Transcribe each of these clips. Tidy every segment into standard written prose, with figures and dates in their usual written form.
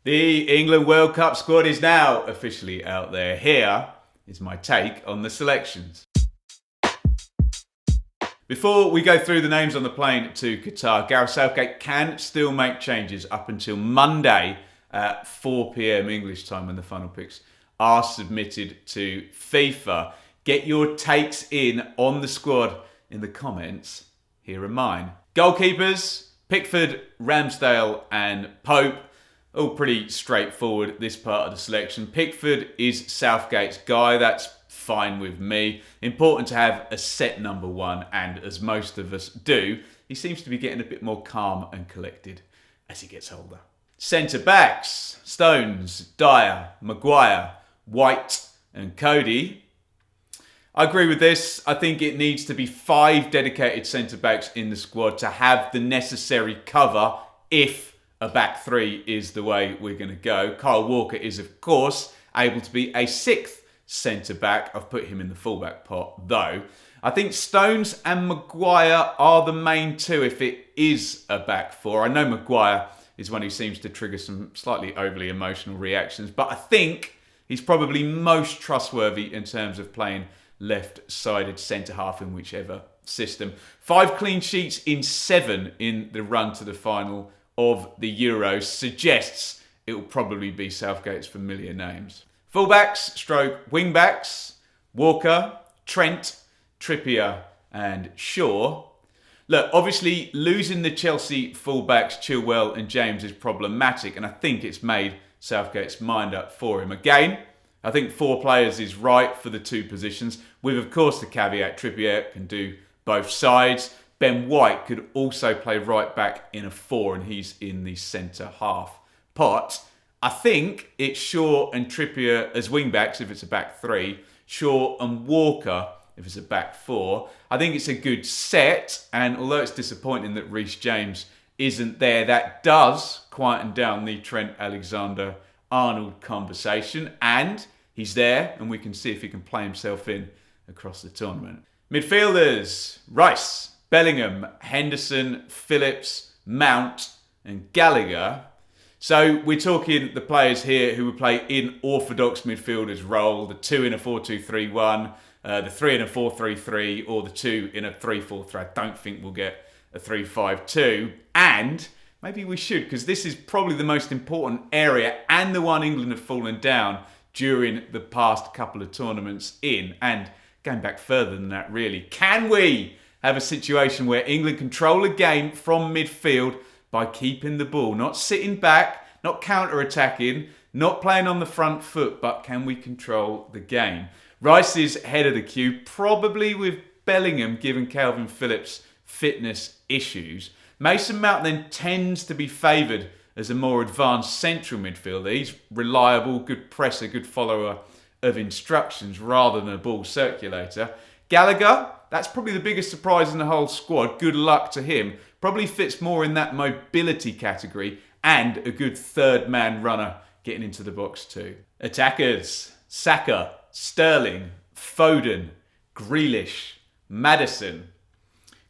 The England World Cup squad is now officially out there. Here is my take on the selections. Before we go through the names on the plane to Qatar, Gareth Southgate can still make changes up until Monday at 4 p.m. English time when the final picks are submitted to FIFA. Get your takes in on the squad in the comments. Here are mine. Goalkeepers, Pickford, Ramsdale and Pope. All pretty straightforward, this part of the selection. Pickford is Southgate's guy. That's fine with me. Important to have a set number one, and as most of us do, he seems to be getting a bit more calm and collected as he gets older. Centre backs, Stones, Dyer, Maguire, White and Cody. I agree with this. I think it needs to be 5 dedicated centre backs in the squad to have the necessary cover if a back 3 is the way we're going to go. Kyle Walker is, of course, able to be a 6th centre back. I've put him in the fullback pot, though. I think Stones and Maguire are the main two if it is a back 4. I know Maguire is one who seems to trigger some slightly overly emotional reactions, but I think he's probably most trustworthy in terms of playing left-sided centre-half in whichever system. 5 clean sheets in 7 in the run to the final of the Euros suggests it will probably be Southgate's familiar names. Fullbacks, wingbacks, Walker, Trent, Trippier and Shaw. Look, obviously losing the Chelsea fullbacks Chilwell and James is problematic, and I think it's made Southgate's mind up for him. Again, I think 4 players is right for the 2 positions, with of course the caveat Trippier can do both sides. Ben White could also play right back in a 4, and he's in the centre half pot. I think it's Shaw and Trippier as wing-backs if it's a back 3, Shaw and Walker if it's a back 4. I think it's a good set, and although it's disappointing that Reece James isn't there, that does quieten down the Trent Alexander-Arnold conversation, and he's there, and we can see if he can play himself in across the tournament. Midfielders, Rice, Bellingham, Henderson, Phillips, Mount and Gallagher. So we're talking the players here who would play in orthodox midfielders role, the 2 in a 4-2-3-1, the 3 in a 4-3-3, or the 2 in a 3-4-3. I don't think we'll get a 3-5-2. And maybe we should, because this is probably the most important area and the one England have fallen down during the past couple of tournaments in. And going back further than that, really, can we have a situation where England control a game from midfield by keeping the ball, not sitting back, not counter-attacking, not playing on the front foot, but can we control the game? Rice is head of the queue, probably with Bellingham given Calvin Phillips' fitness issues. Mason Mount then tends to be favoured as a more advanced central midfielder. He's reliable, good presser, good follower of instructions rather than a ball circulator. Gallagher, that's probably the biggest surprise in the whole squad. Good luck to him. Probably fits more in that mobility category and a good third man runner getting into the box too. Attackers, Saka, Stirling, Foden, Grealish, Maddison.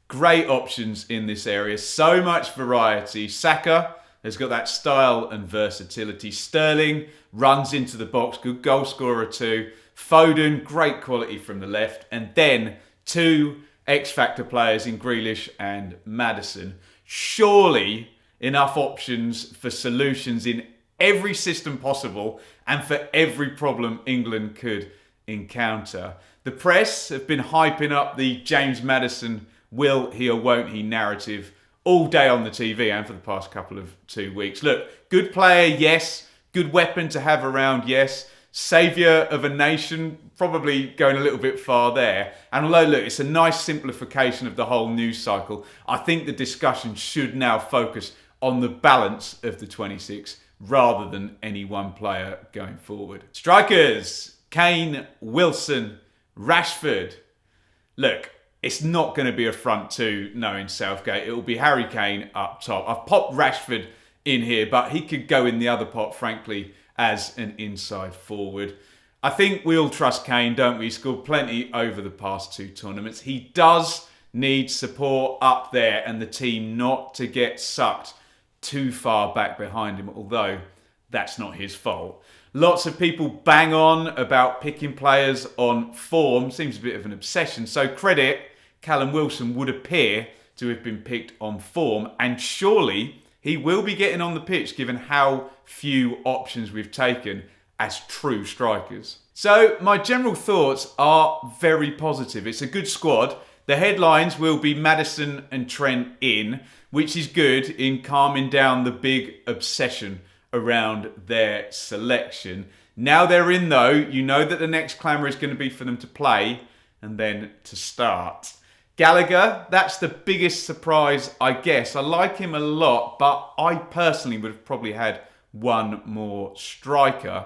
Great options in this area. So much variety. Saka has got that style and versatility. Sterling runs into the box. Good goal scorer too. Foden, great quality from the left. And then 2 X-Factor players in Grealish and Maddison. Surely enough options for solutions in every system possible and for every problem England could encounter. The press have been hyping up the James Maddison will he or won't he narrative all day on the TV and for the past couple of 2 weeks. Look, good player, yes. Good weapon to have around, yes. Saviour of a nation, probably going a little bit far there. And although, look, it's a nice simplification of the whole news cycle, I think the discussion should now focus on the balance of the 26 rather than any one player going forward. Strikers, Kane, Wilson, Rashford. Look, it's not going to be a front 2 knowing Southgate. It will be Harry Kane up top. I've popped Rashford in here, but he could go in the other pot, frankly, as an inside forward. I think we all trust Kane, don't we? He scored plenty over the past 2 tournaments. He does need support up there and the team not to get sucked too far back behind him, although that's not his fault. Lots of people bang on about picking players on form. Seems a bit of an obsession. So credit Callum Wilson would appear to have been picked on form. And surely he will be getting on the pitch given how few options we've taken as true strikers. So my general thoughts are very positive. It's a good squad. The headlines will be Maddison and Trent in, which is good in calming down the big obsession around their selection. Now they're in though, you know that the next clamour is going to be for them to play and then to start. Gallagher, that's the biggest surprise, I guess. I like him a lot, but I personally would have probably had one more striker.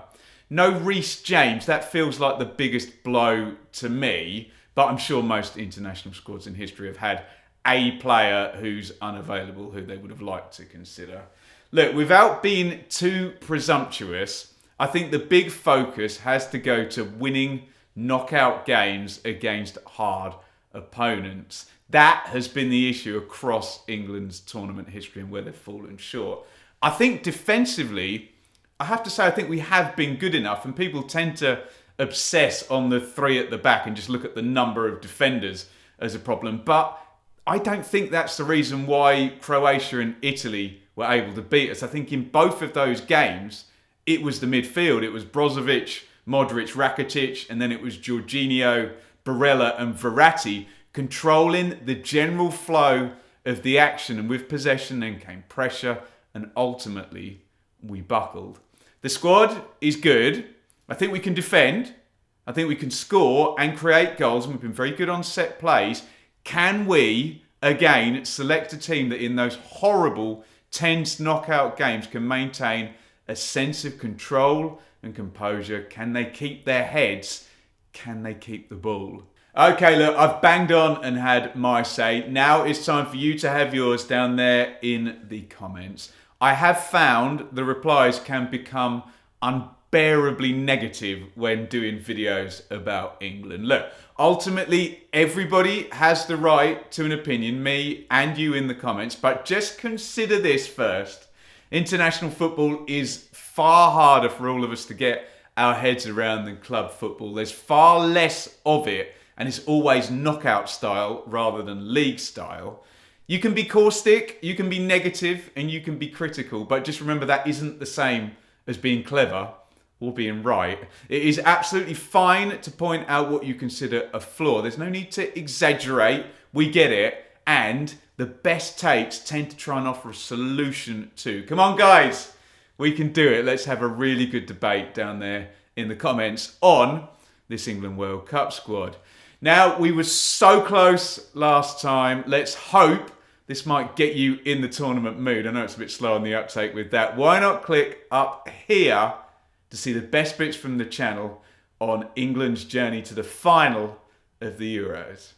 No Reece James, that feels like the biggest blow to me, but I'm sure most international squads in history have had a player who's unavailable who they would have liked to consider. Look, without being too presumptuous, I think the big focus has to go to winning knockout games against hard opponents. That has been the issue across England's tournament history and where they've fallen short. I think defensively, I have to say I think we have been good enough, and people tend to obsess on the three at the back and just look at the number of defenders as a problem. But I don't think that's the reason why Croatia and Italy were able to beat us. I think in both of those games, it was the midfield. It was Brozovic, Modric, Rakitic, and then it was Jorginho, Barella and Verratti controlling the general flow of the action. And with possession then came pressure, and ultimately we buckled. The squad is good. I think we can defend. I think we can score and create goals, and we've been very good on set plays. Can we, again, select a team that in those horrible, tense knockout games can maintain a sense of control and composure? Can they keep their heads? Can they keep the ball? Okay, look, I've banged on and had my say. Now it's time for you to have yours down there in the comments. I have found the replies can become unbearably negative when doing videos about England. Look, ultimately, everybody has the right to an opinion, me and you in the comments, but just consider this first. International football is far harder for all of us to get our heads around than club football. There's far less of it, and it's always knockout style rather than league style. You can be caustic, you can be negative, and you can be critical, but just remember that isn't the same as being clever or being right. It is absolutely fine to point out what you consider a flaw. There's no need to exaggerate. We get it. And the best takes tend to try and offer a solution too. Come on, guys. We can do it. Let's have a really good debate down there in the comments on this England World Cup squad. Now, we were so close last time. Let's hope this might get you in the tournament mood. I know it's a bit slow on the uptake with that. Why not click up here to see the best bits from the channel on England's journey to the final of the Euros?